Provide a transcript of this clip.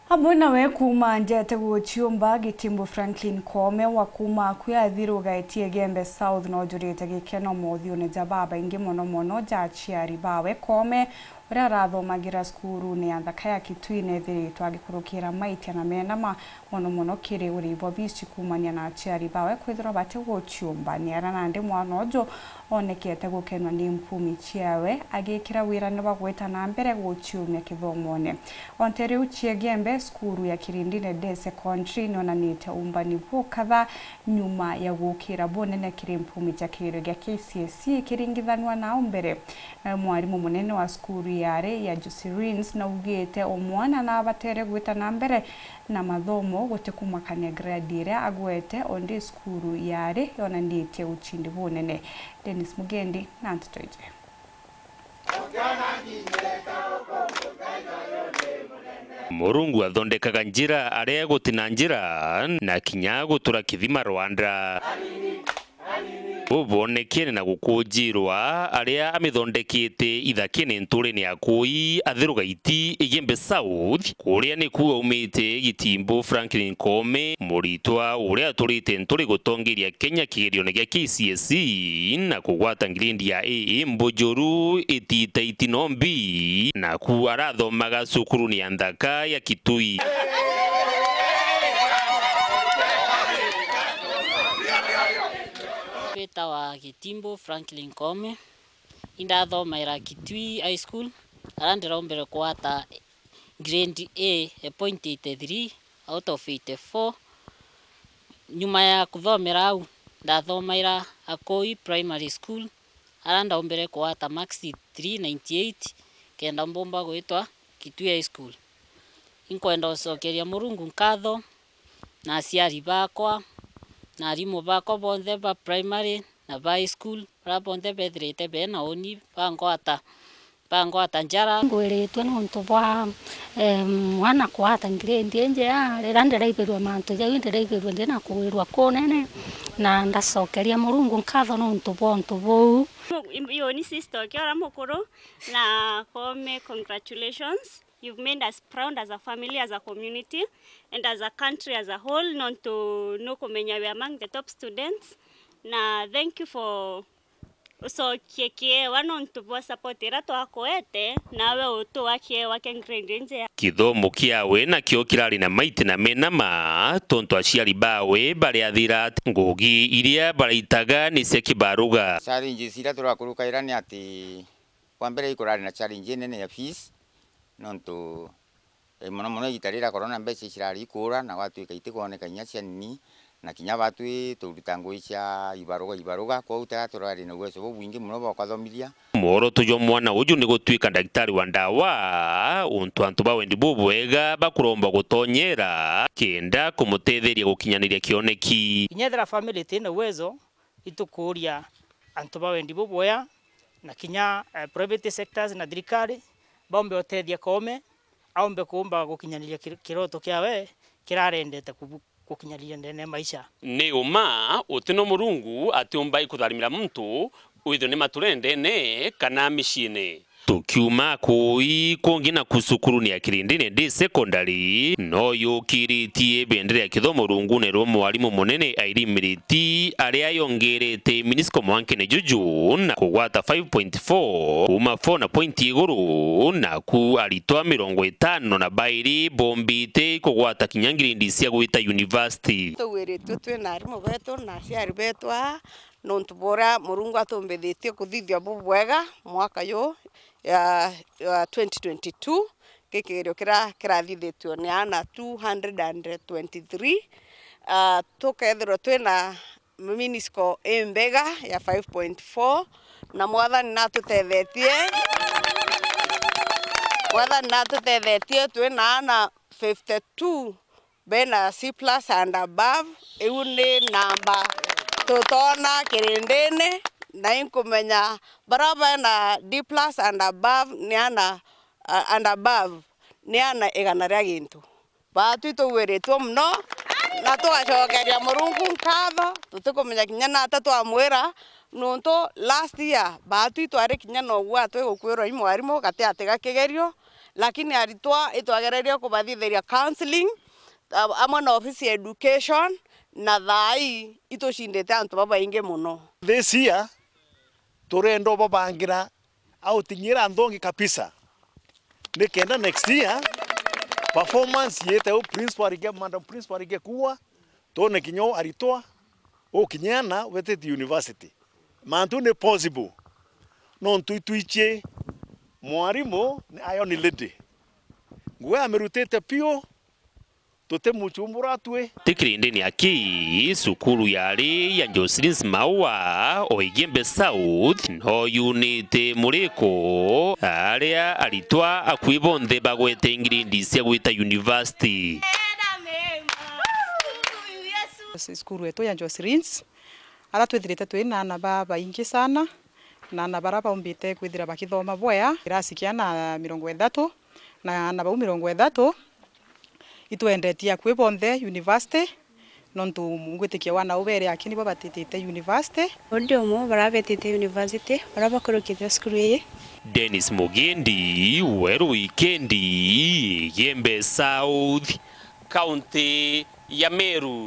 Hamwe nawe kuma njete gũciũmba Gitimbu Franklin Kome wa kuma kwĩathirwo gaetie Gembe South no njũrĩte gĩkeno mothiũ-inĩ ja baba ingĩ mũno ja aciari bawe Kome ũrĩa arathomagira cukuru-inĩ ya thaka ya Kitui-inĩ ĩthĩrĩtwo agĩkũrũkĩra maitia na menama mũno kĩrĩ ũrĩbwa bici kumania na aciari bawe kwĩthĩrwo bate gũciũmba ara nandĩ mwana ũjũ onekete gũkenwa nĩ mpumi ciawe agĩkĩra wĩra wa gwĩta na mbere gũciũmia Kîthomone onte rĩu cia Gembe skuru ya Kirindine de Secondary nonanĩte Ûûmbani kadhaa nyuma ya gũkĩra bonene kĩrĩ mpumi cha kĩgerio gĩa KCSE kĩringithanwa na mbere mwarimu mũnene wa skuru yare ya Jusirins na ugĩte omwana na abatere gwĩta na mbere na mathomo gũtekumakania grade ĩrĩa agwete onde skuru yare yonanĩte uchindi bonene. Dennis Mugendi na Antitoije. Murungu athondekaga njira aria gutina njira na kinya gutura kithima Rwanda ubonekene na gukujirwa aria amithondekete ithakene ntũrĩ-inĩ akui athirugaiti Gembe South kuria ni kuo umite Gitimbu Franklin Kome muritwa uria aturite ntũrĩ gutongeria Kenya kigerione gĩa KCSE na kugwata ngirindi ya AA mbojuru ITIUCIUMBA itinombi na ku arathomaga cukuru-inĩ ya thaka ya Kitui. Wa Gitimbu Franklin Kome indathomaira Kitui High School arandirombere kwata grade A point 83 out of 84. Nyuma ya kuthomera au ndathomaira Akoi Primary School arandaombere kwata max 398 kenda mbomba gwitwa Kitui High School. Inkwenda ucokeria Murungu nkatho na aciari bakwa na arimũ bakwa bonthe ba primary na high school rabonthe bethirite bena oni bangwata njara ngwĩrĩtwe nontu bwa mwana kwata ngirĩndi njea rĩrĩa ndĩraigĩrwo mantu jau ndĩraigĩrwo ndĩna kũwĩrwa kũnene na ndacokeria Murungu nkatho nontu bontu bou. Yo ni sister kiora mukuru na Kome, congratulations. You've made us proud as a family, as a community, and as a country as a whole. Not to know Komenya, we are among the top students. Na thank you for so keke one to supportera to akoete nawe uto wake grade nje. Kithomo kiawe na kio kirari na maiti na menama tonto aciari bawe bari athira ngugi iria baraitaga ni cia kibaruga. Challenge ira turakurukaira ni ati kwa mbere ikurari na challenge nene ya fees nontu muno itarira corona mbeca cirari ikura na gwatuika itikuoneka inya cia nini na kinya batwi turuta ngui cia ibaruga kwa utega turari na uwezo bwingi muno bakathomithia moro tujo mwana uju ni gutwika daktari wa ndawa untu antu bawendi bubwega bakuromba gutonyera kenda kumutetheria gukinyaniria kioneki kinyethera family tina uwezo itukuria antu bawendi bubwea na kinya private sectors na thirikari bombe otethia Kome aombe kuumba gukinyaniria kiroto kiawe kirarendete gukinyaniria ndene maisha ni uma utino Murungu atiumba ikutharimira muntu uitho ni maturende ne kana mishine tukiuma kui kongina kusukuru ni ya Kirindine de Secondary no yukiritie bendera ya Kithomo rungune ro mwarimu munene airimiriti aria yongerete minisco mwankene juju na kugwata 5.4 kuma 4 na point iguru na ku ARITWA 50 na bairi bombite kugwata kinyangirindi cia gwita university tuwiritwe twina arimu betu na aciari betwa nontu bora Murungu atumbithitie kuthithia bubwega mwaka yo ya 2022 kigerio kirathithitio ni ana 223 tukethirwo twina minisco imbega ya 5.4 na mwathani natutethetie twina ana 52 bena C+ and above iu ni namba tutona kirindini na inkumenya baraba na D+ and above ni ana igana ria gintu batu tuwiritwo muno na tugacokeria Murungu nkatho tutikumenya kinya na atatu amwira nonto last year batu twari kinya no gwa twi gukwirwo imwarimu gati atiga kigerio lakini aritwa itwagereria kubathithiria counseling amwe na office ya education na thai itucindite antu babaingi muno. This year turendo babangira au tinyira ndongi kabisa nikenda next year performance yete o principal rige madam principal rige kuwa tone kinyo aritwa o kinyana wete the university mantu ne possible non tuiche mwarimu ayo ni lede ngwe amerutete pio tote muchumbura twe tikirindini aki sukuru yari ya Jocelyn's Maua Oigembe South no unite muriko aria aritwa akwibonde bagwete ingirindi cia gwita university. Sukuru yetu ya Jocelyn's ara twithirite twina namba baingi sana na nabara baumbite kwithira bakithoma boya kirasi kia na 30 na naba 30 itwendetia kwibonde university nontu ngwitikia wana ubere akini babatitite university Ondiomo barabetite university barabakurukite skuru ye. Dennis Mugendi weru wikendi Gembe South County ya Meru.